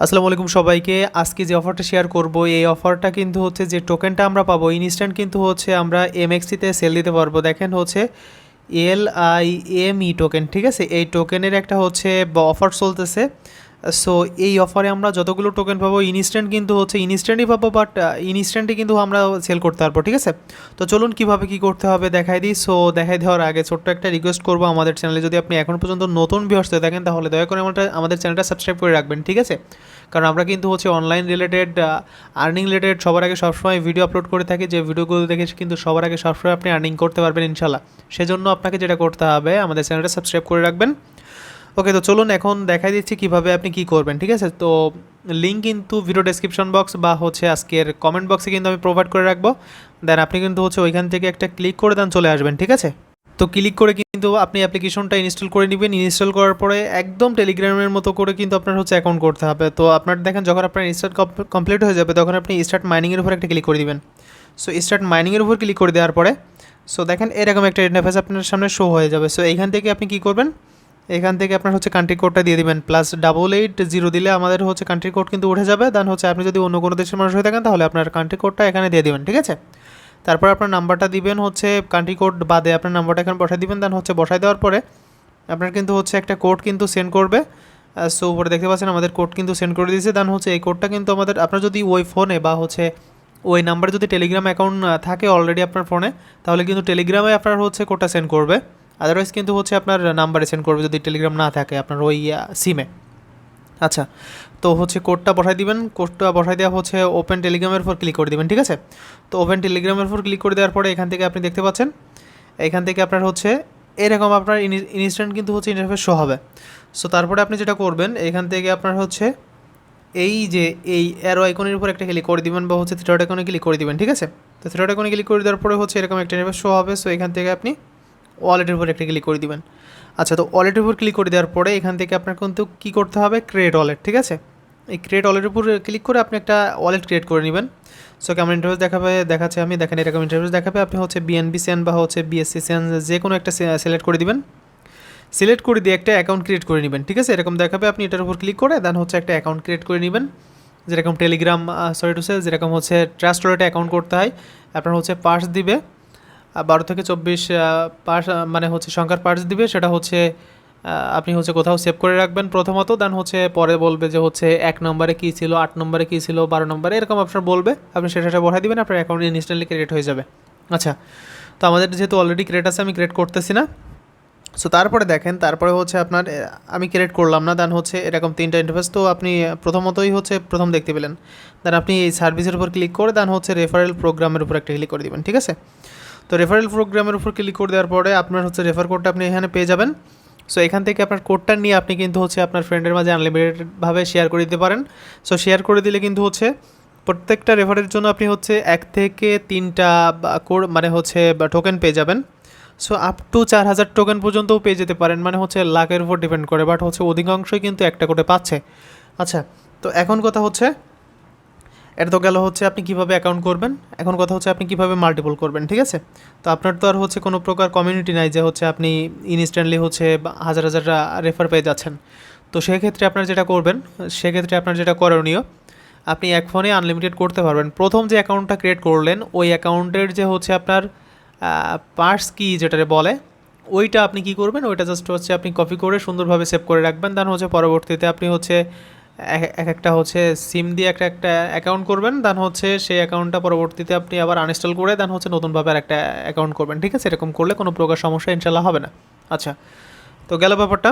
আসসালামু আলাইকুম সবাইকে। আজকে যে অফারটা শেয়ার করব এই অফারটা কিন্তু হচ্ছে যে টোকেনটা আমরা পাবো ইনস্ট্যান্ট কিন্তু হচ্ছে আমরা এমএক্সিতে সেল দিতে পারবো। দেখেন হচ্ছে LIME টোকেন, ঠিক আছে? এই টোকেনের একটা হচ্ছে অফার চলতেছে। সো এই অফারে আমরা যতগুলো টোকেন পাবো ইনস্ট্যান্ট কিন্তু হচ্ছে ইনস্ট্যান্টই পাবো, বাট ইনস্ট্যান্টই কিন্তু আমরা সেল করতে পারবো, ঠিক আছে? তো চলুন কীভাবে কী করতে হবে দেখাই দিই। সো দেখাই দেওয়ার আগে ছোট্ট একটা রিকোয়েস্ট করবো, আমাদের চ্যানেলে যদি আপনি এখন পর্যন্ত নতুন ভিউয়ার্স হয়ে থাকেন তাহলে দয়া করে আমাদের চ্যানেলটা সাবস্ক্রাইব করে রাখবেন, ঠিক আছে? কারণ আমরা কিন্তু হচ্ছে অনলাইন রিলেটেড, আর্নিং রিলেটেড সবার আগে সবসময় ভিডিও আপলোড করে থাকি, যে ভিডিওগুলো দেখে কিন্তু সবার আগে সবসময় আপনি আর্নিং করতে পারবেন ইনশাল্লাহ। সেজন্য আপনাকে যেটা করতে হবে আমাদের চ্যানেলটা সাবস্ক্রাইব করে রাখবেন। ওকে, তো চলুন এখন দেখাই দিচ্ছি কীভাবে আপনি কী করবেন, ঠিক আছে? তো লিঙ্ক কিন্তু ভিডিও ডেসক্রিপশন বক্স বা হচ্ছে আজকের কমেন্ট বক্সে কিন্তু আমি প্রোভাইড করে রাখবো। দেন আপনি কিন্তু হচ্ছে ওইখান থেকে একটা ক্লিক করে দেন চলে আসবেন, ঠিক আছে? তো ক্লিক করে কিন্তু আপনি অ্যাপ্লিকেশনটা ইনস্টল করে নেবেন। ইনস্টল করার পরে একদম টেলিগ্রামের মতো করে কিন্তু আপনার হচ্ছে অ্যাকাউন্ট করতে হবে। তো আপনার দেখেন যখন আপনার ইনস্টল কমপ্লিট হয়ে যাবে তখন আপনি স্টার্ট মাইনিংয়ের উপর একটা ক্লিক করে দিবেন। সো স্টার্ট মাইনিংয়ের উপর ক্লিক করে দেওয়ার পরে সো দেখেন এরকম একটা ইন্টারফেস আপনার সামনে শো হয়ে যাবে। সো এইখান থেকে আপনি কী করবেন, এখান থেকে আপনার হচ্ছে কান্ট্রি কোডটা দিয়ে দিবেন, +88 দিলে আমাদের হচ্ছে কান্ট্রি কোড কিন্তু উঠে যাবে। দেন হচ্ছে আপনি যদি অন্য কোনো দেশের মানুষ হয়ে থাকেন তাহলে আপনার কান্ট্রি কোডটা এখানে দিয়ে দিবেন, ঠিক আছে? তারপর আপনার নাম্বারটা দিবেন, হচ্ছে কান্ট্রি কোড বাদে আপনার নাম্বারটা এখানে বসাই দিবেন। দেন হচ্ছে বসাই দেওয়ার পরে আপনার কিন্তু হচ্ছে একটা কোড কিন্তু সেন্ড করবে। সো উপরে দেখতে পাচ্ছেন আমাদের কোড কিন্তু সেন্ড করে দিয়েছে। দেন হচ্ছে এই কোডটা কিন্তু আমাদের আপনার যদি ওই ফোনে বা হচ্ছে ওই নাম্বারে যদি টেলিগ্রাম অ্যাকাউন্ট থাকে অলরেডি আপনার ফোনে, তাহলে কিন্তু টেলিগ্রামে আপনার হচ্ছে কোডটা সেন্ড করবে। আদারওয়াইজ কিন্তু হচ্ছে আপনার নাম্বারে সেন্ড করবে যদি টেলিগ্রাম না থাকে আপনার ওই সিমে। আচ্ছা, তো হচ্ছে কোডটা বসাই দিবেন। কোডটা বসাই দেওয়া হচ্ছে ওপেন টেলিগ্রামের উপর ক্লিক করে দিবেন, ঠিক আছে? তো ওপেন টেলিগ্রামের উপর ক্লিক করে দেওয়ার পরে এখান থেকে আপনি দেখতে পাচ্ছেন এখান থেকে আপনার হচ্ছে এরকম আপনার ইনস্ট্যান্ট কিন্তু হচ্ছে ইন্টারফেস শো হবে। সো তারপরে আপনি যেটা করবেন এখান থেকে আপনার হচ্ছে এই যে এই অ্যারো আইকনের উপর একটা ক্লিক করে দিবেন বা হচ্ছে থ্রেড আইকনে ক্লিক করে দিবেন, ঠিক আছে? তো থ্রেড আইকনে ক্লিক করে দেওয়ার পরে হচ্ছে এরকম একটা ইন্টারফেস শো হবে। সো এখান থেকে আপনি ওয়ালেটের উপর একটা ক্লিক করে দিবেন। আচ্ছা, তো ওয়ালেটের উপর ক্লিক করে দেওয়ার পরে এখান থেকে আপনার কিন্তু কী করতে হবে, ক্রিয়েট ওয়ালেট, ঠিক আছে? এই ক্রিয়েট ওয়ালেটের উপর ক্লিক করে আপনি একটা ওয়ালেট ক্রিয়েট করে নেবেন। সো কেমন ইন্টারফেস দেখাচ্ছে আমি দেখেন এরকম ইন্টারফেস দেখাবে। আপনি হচ্ছে BNB সেন বা হচ্ছে BSC সেন যে কোনো একটা সিলেক্ট করে দিবেন। সিলেক্ট করে দিয়ে একটা অ্যাকাউন্ট ক্রিয়েট করে নেবেন, ঠিক আছে? এরকম দেখাবে, আপনি এটার উপর ক্লিক করে দেন হচ্ছে একটা অ্যাকাউন্ট ক্রিয়েট করে নেবেন। যেরকম টেলিগ্রাম যেরকম হচ্ছে ট্রাস্ট ওয়ালেটে অ্যাকাউন্ট করতে হয়, আপনার হচ্ছে পার্স দিবে 12 থেকে 24 পার্স, মানে হচ্ছে সংখ্যার পার্স দিবে। সেটা হচ্ছে আপনি হচ্ছে কোথাও সেভ করে রাখবেন প্রথমত। দেন হচ্ছে পরে বলবে যে হচ্ছে 1 নম্বরে কী ছিল, 8 নম্বরে কী ছিল, 12 নম্বরে এরকম আপনার বলবে, আপনি সেটা বসাই দিবেন, আপনার অ্যাকাউন্ট ইনস্ট্যান্টলি ক্রিয়েট হয়ে যাবে। আচ্ছা, তো আমাদের যেহেতু অলরেডি ক্রিয়েট আছে আমি ক্রিয়েট করতেছি না। সো তারপরে দেখেন তারপরে হচ্ছে আপনার আমি ক্রিয়েট করলাম না। দেন হচ্ছে এরকম 3টা ইন্টারফেস তো আপনি প্রথমতই হচ্ছে প্রথম দেখতে পেলেন। দেন আপনি এই সার্ভিসের উপর ক্লিক করে দেন হচ্ছে রেফারেল প্রোগ্রামের উপর একটা ক্লিক করে দিবেন, ঠিক আছে? তো রেফারেল প্রোগ্রামের উপর ক্লিক করে দেওয়ার পরে আপনার হচ্ছে রেফার কোডটা আপনি এখানে পেয়ে যাবেন। সো এখান থেকে আপনার কোডটা নিয়ে আপনি কিন্তু হচ্ছে আপনার ফ্রেন্ডের মাঝে আনলিমিটেডভাবে শেয়ার করে দিতে পারেন। সো শেয়ার করে দিলে কিন্তু হচ্ছে প্রত্যেকটা রেফারের জন্য আপনি হচ্ছে 1 থেকে 3টা কোড মানে হচ্ছে টোকেন পেয়ে যাবেন। সো আপ টু 4000 টোকেন পর্যন্তও পেয়ে যেতে পারেন, মানে হচ্ছে লাখের উপর ডিপেন্ড করে, বাট হচ্ছে অধিকাংশই কিন্তু একটা করে পাচ্ছে। আচ্ছা, তো এখন কথা হচ্ছে এটা তো গেল হচ্ছে আপনি কীভাবে অ্যাকাউন্ট করবেন। এখন কথা হচ্ছে আপনি কীভাবে মাল্টিপল করবেন, ঠিক আছে? তো আপনার তো আর হচ্ছে কোনো প্রকার কমিউনিটি নাই যে হচ্ছে আপনি ইনস্ট্যান্টলি হচ্ছে হাজার হাজার রেফার পেয়ে যাচ্ছেন। তো সেক্ষেত্রে আপনার যেটা করণীয়, আপনি এক ফোনে আনলিমিটেড করতে পারবেন। প্রথম যে অ্যাকাউন্টটা ক্রিয়েট করলেন ওই অ্যাকাউন্টের যে হচ্ছে আপনার পার্স কি যেটারে বলে ওইটা আপনি কি করবেন, ওইটা জাস্ট হচ্ছে আপনি কপি করে সুন্দরভাবে সেভ করে রাখবেন। দেন হচ্ছে পরবর্তীতে আপনি হচ্ছে একটা হচ্ছে সিম দিয়ে একটা অ্যাকাউন্ট করবেন। দেন হচ্ছে সেই অ্যাকাউন্টটা পরবর্তীতে আপনি আবার আনইনস্টল করে দেন হচ্ছে নতুনভাবে আর একটা অ্যাকাউন্ট করবেন, ঠিক আছে? এরকম করলে কোনো প্রকার সমস্যা ইনশাল্লাহ হবে না। আচ্ছা, তো গেল ব্যাপারটা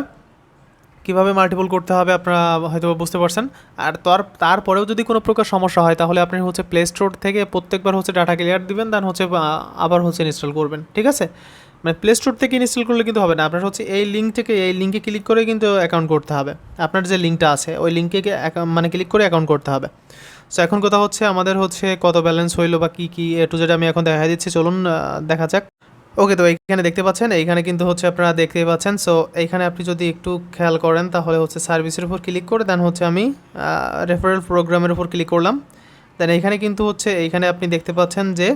কীভাবে মাল্টিপল করতে হবে আপনারা হয়তো বুঝতে পারছেন। আর তারপরেও যদি কোনো প্রকার সমস্যা হয় তাহলে আপনি হচ্ছে প্লে স্টোর থেকে প্রত্যেকবার হচ্ছে ডাটা ক্লিয়ার দিবেন। দেন হচ্ছে আবার হচ্ছে ইনস্টল করবেন, ঠিক আছে? মানে প্লে স্টোর থেকে ইনস্টল করলে কিন্তু হবে না, আপনার হচ্ছে এই লিঙ্কে ক্লিক করে কিন্তু অ্যাকাউন্ট করতে হবে। আপনার যে লিঙ্কটা আছে ওই লিঙ্কে মানে ক্লিক করে অ্যাকাউন্ট করতে হবে। সো এখন কথা হচ্ছে আমাদের হচ্ছে কত ব্যালেন্স হইলো বা কী A to Z আমি এখন দেখা দিচ্ছি, চলুন দেখা যাক। ওকে, তো এইখানে দেখতে পাচ্ছেন, এইখানে কিন্তু হচ্ছে আপনারা দেখতে পাচ্ছেন। সো এইখানে আপনি যদি একটু খেয়াল করেন তাহলে হচ্ছে সার্ভিসের উপর ক্লিক করে দেন হচ্ছে আমি রেফারেল প্রোগ্রামের উপর ক্লিক করলাম। দেন এইখানে কিন্তু হচ্ছে এইখানে আপনি দেখতে পাচ্ছেন যে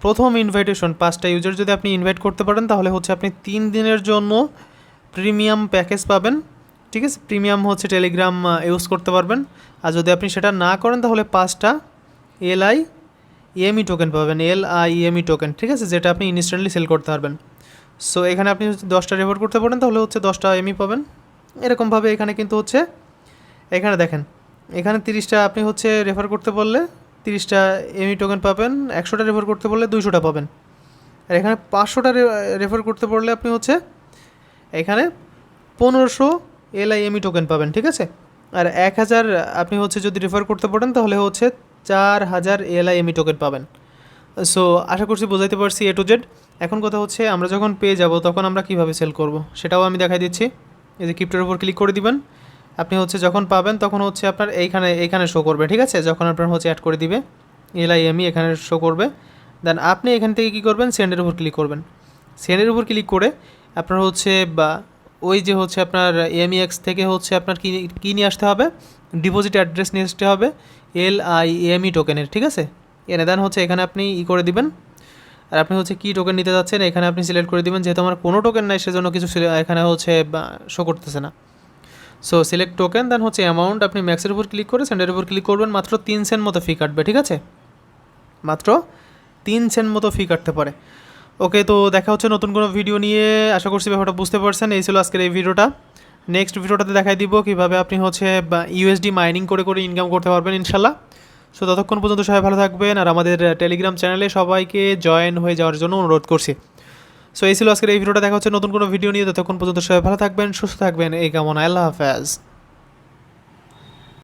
প্রথম ইনভাইটেশন 5টা ইউজার যদি আপনি ইনভাইট করতে পারেন তাহলে হচ্ছে আপনি 3 দিনের জন্য প্রিমিয়াম প্যাকেজ পাবেন, ঠিক আছে, প্রিমিয়াম হচ্ছে টেলিগ্রাম ইউজ করতে পারবেন। আর যদি আপনি সেটা না করেন তাহলে 5টা LIEME টোকেন পাবেন, LIEME টোকেন, ঠিক আছে, যেটা আপনি ইনস্ট্যান্টলি সেল করতে পারবেন। সো এখানে আপনি যদি 10টা রেফার করতে পারেন তাহলে হচ্ছে 10টা এমই পাবেন। এরকমভাবে এখানে কিন্তু হচ্ছে, এখানে দেখেন, এখানে 30টা আপনি হচ্ছে রেফার করতে পারলে 30টা এমই টোকেন পাবেন, 100টা রেফার করতে পারলে 200টা পাবেন। আর এখানে 500টা রেফার করতে পারলে আপনি হচ্ছে এখানে 1500 LIEME টোকেন পাবেন, ঠিক আছে। আর 1000 আপনি হচ্ছে যদি রেফার করতে পারেন তাহলে হচ্ছে 4000 LIEME টোকেন পাবেন। সো আশা করছি বোঝাইতে পারছি A to Z। এখন কথা হচ্ছে আমরা যখন পেয়ে যাব তখন আমরা কিভাবে সেল করব সেটাও আমি দেখাই দিচ্ছি। এই যে ক্রিপ্টোর উপর ক্লিক করে দিবেন, আপনি হচ্ছে যখন পাবেন তখন হচ্ছে আপনার এইখানে শো করবে, ঠিক আছে। যখন আপনার হচ্ছে অ্যাড করে দিবে LIEME এখানে শো করবে, দেন আপনি এখান থেকে কী করবেন, সেন্ডের উপর ক্লিক করবেন। সেন্ডের উপর ক্লিক করে আপনার হচ্ছে বা ওই যে হচ্ছে আপনার MEX থেকে হচ্ছে আপনার কী নিয়ে আসতে হবে, ডিপোজিট অ্যাড্রেস নিয়ে আসতে হবে LIEME টোকেনের, ঠিক আছে। এনে দেন হচ্ছে এখানে আপনি করে দিবেন। আর আপনি হচ্ছে কী টোকেন নিতে যাচ্ছেন এখানে আপনি সিলেক্ট করে দিবেন। যেহেতু আমার কোনো টোকেন নাই সেজন্য কিছু এখানে হচ্ছে শো করতেছে না। সো সিলেক্ট টোকেন, দেন হচ্ছে অ্যামাউন্ট আপনি ম্যাক্সের উপর ক্লিক করে সেন্ডের উপর ক্লিক করবেন। মাত্র 3 সেন্ট মতো ফি কাটবে, ঠিক আছে, মাত্র 3 সেন্ট মতো ফি কাটতে পারে। ওকে, তো দেখা হচ্ছে নতুন কোনো ভিডিও নিয়ে। আশা করছি ব্যাপারটা বুঝতে পারছেন। এই ছিল আজকের এই ভিডিওটা। নেক্সট ভিডিওটাতে দেখাই দিব কীভাবে আপনি হচ্ছে USD মাইনিং করে ইনকাম করতে পারবেন ইনশাল্লাহ। সো ততক্ষণ পর্যন্ত সবাই ভালো থাকবেন, আর আমাদের টেলিগ্রাম চ্যানেলে সবাইকে জয়েন হয়ে যাওয়ার জন্য অনুরোধ করছি। সো এই ছিল আজকের এই ভিডিওটা। দেখা হচ্ছে নতুন কোনো ভিডিও নিয়ে। ততক্ষণ পর্যন্ত সবাই ভালো থাকবেন, সুস্থ থাকবেন, এই কামনা। আল্লাহ হাফেজ।